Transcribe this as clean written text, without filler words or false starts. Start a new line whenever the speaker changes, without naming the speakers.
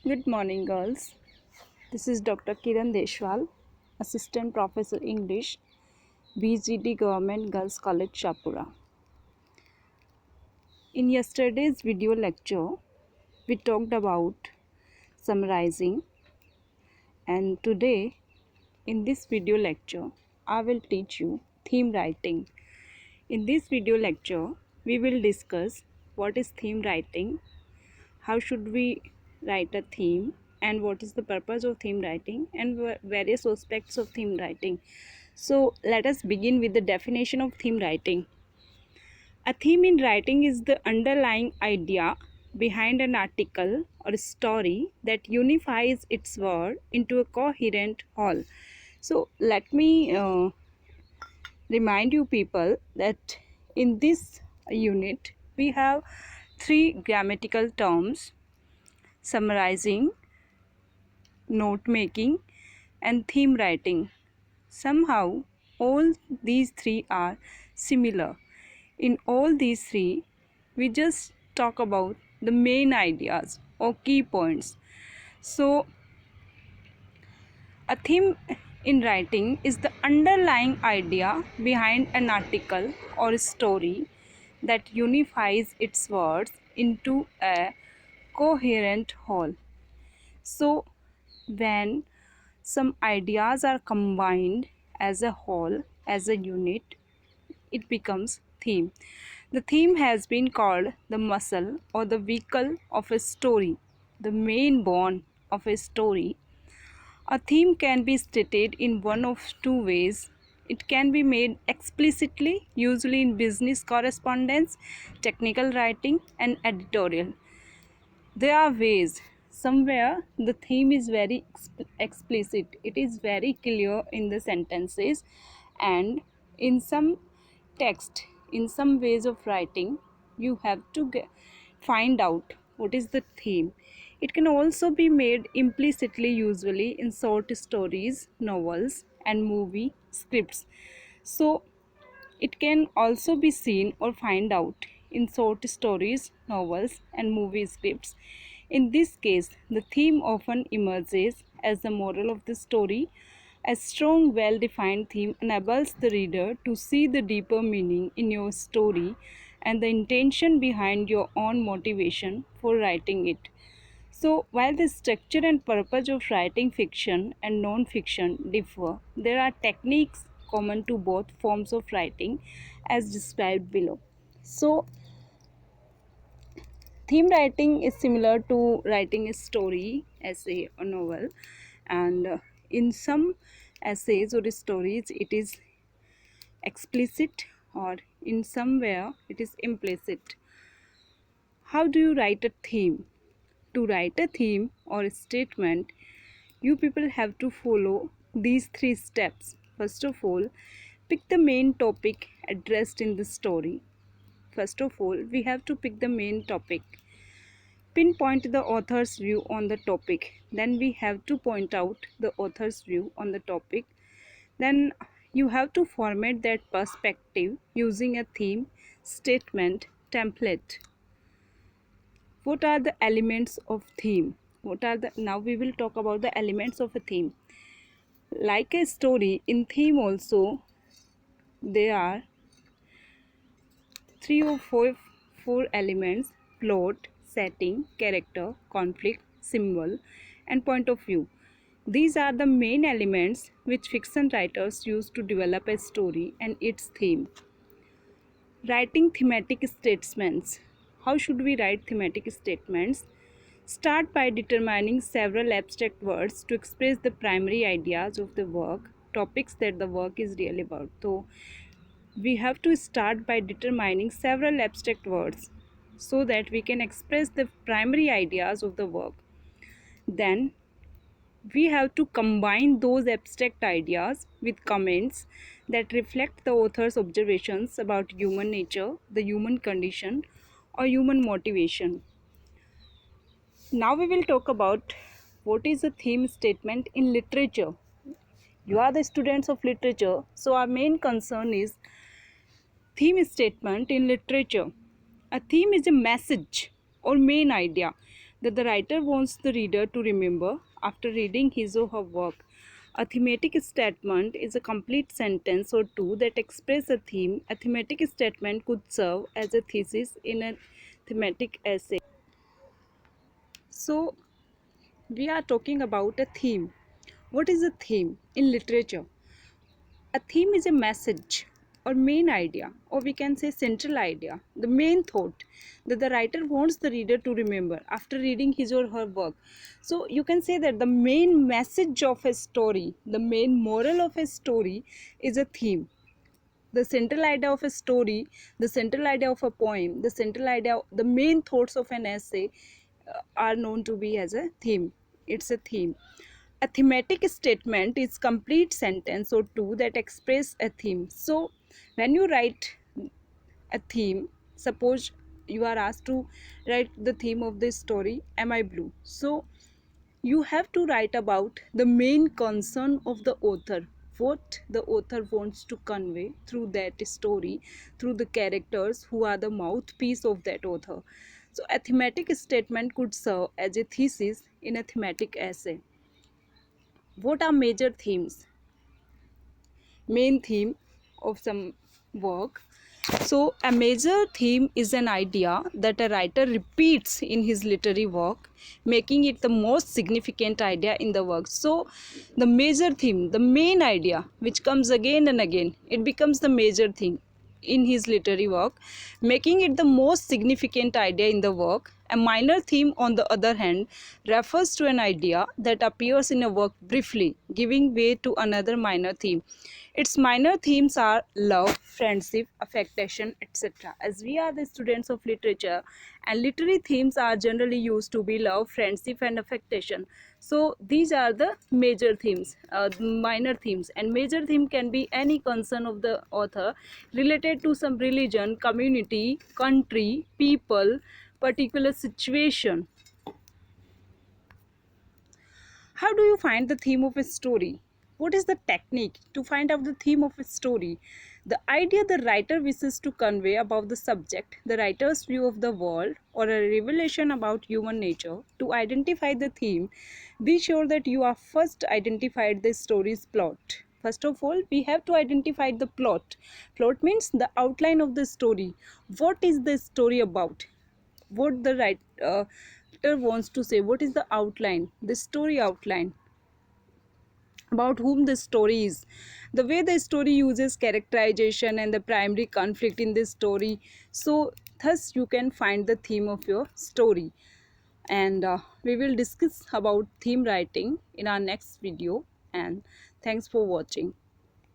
Good morning, girls. This is Dr. Kiran Deshwal, Assistant Professor English, BGD Government Girls College, Shapura. In yesterday's video lecture, we talked about summarizing, and today, in this video lecture, I will teach you theme writing. In this video lecture, we will discuss what is theme writing, how should we write a theme, and what is the purpose of theme writing, and various aspects of theme writing. So let us begin with the definition of theme writing. A theme in writing is the underlying idea behind an article or a story that unifies its word into a coherent whole. So let me remind you people that in this unit we have three grammatical terms: summarizing, note making, and theme writing. Somehow, all these three are similar. In all these three, we just talk about the main ideas or key points. So, a theme in writing is the underlying idea behind an article or a story that unifies its words into a coherent whole. So, when some ideas are combined as a whole, as a unit, it becomes theme. The theme has been called the muscle or the vehicle of a story, the main bone of a story. A theme can be stated in one of two ways. It can be made explicitly, usually in business correspondence, technical writing, and editorial. There are ways. Somewhere the theme is very explicit, it is very clear in the sentences, and in some text, in some ways of writing, you have to find out what is the theme. It can also be made implicitly, usually in short stories, novels, and movie scripts. So it can also be seen or find out in short stories, novels, and movie scripts. In this case, the theme often emerges as the moral of the story. A strong, well defined theme enables the reader to see the deeper meaning in your story and the intention behind your own motivation for writing it. So, while the structure and purpose of writing fiction and non fiction differ, there are techniques common to both forms of writing as described below. So, theme writing is similar to writing a story, essay, or novel, and in some essays or stories, it is explicit, or in somewhere it is implicit. How do you write a theme? To write a theme or a statement, you people have to follow these three steps. First of all, pick the main topic addressed in the story. First of all, we have to pick the main topic. Pinpoint the author's view on the topic. Then we have to point out the author's view on the topic. Then you have to format that perspective using a theme, statement, template. What are the elements of theme? Now we will talk about the elements of a theme. Like a story, in theme also there are three or four elements: plot, setting, character, conflict, symbol, and point of view. These are the main elements which fiction writers use to develop a story and its theme. Writing thematic statements. How should we write thematic statements? Start by determining several abstract words to express the primary ideas of the work, topics that the work is really about. So, we have to start by determining several abstract words so that we can express the primary ideas of the work. Then, we have to combine those abstract ideas with comments that reflect the author's observations about human nature, the human condition, or human motivation. Now we will talk about what is a theme statement in literature. You are the students of literature, so our main concern is theme statement in literature. A theme is a message or main idea that the writer wants the reader to remember after reading his or her work. A thematic statement is a complete sentence or two that express a theme. A thematic statement could serve as a thesis in a thematic essay. So, we are talking about a theme. What is a theme in literature? A theme is a message or main idea, or we can say central idea, the main thought that the writer wants the reader to remember after reading his or her work. So you can say that the main message of a story, the main moral of a story is a theme. The central idea of a story, the central idea of a poem, the central idea, the main thoughts of an essay are known to be as a theme. It's a theme. A thematic statement is complete sentence or two that express a theme. So when you write a theme, suppose you are asked to write the theme of this story, Am I Blue? So you have to write about the main concern of the author, what the author wants to convey through that story, through the characters who are the mouthpiece of that author. So a thematic statement could serve as a thesis in a thematic essay. What are major themes? Main theme of some work. So, a major theme is an idea that a writer repeats in his literary work, making it the most significant idea in the work. So, the major theme, the main idea, which comes again and again, it becomes the major theme in his literary work, making it the most significant idea in the work. A minor theme, on the other hand, refers to an idea that appears in a work briefly, giving way to another minor theme. Its minor themes are love, friendship, affection, etc. As we are the students of literature, and literary themes are generally used to be love, friendship, and affection. So these are the major themes, minor themes, and major theme can be any concern of the author related to some religion, community, country, people, particular situation. How do you find the theme of a story? What is the technique to find out the theme of a story? The idea the writer wishes to convey about the subject, the writer's view of the world, or a revelation about human nature. To identify the theme, be sure that you have first identified the story's plot. First of all, we have to identify the plot. Plot means the outline of the story. What is the story about? What the writer wants to say, what is the outline, the story outline, about whom the story is, the way the story uses characterization and the primary conflict in this story. So thus you can find the theme of your story, and we will discuss about theme writing in our next video. And thanks for watching.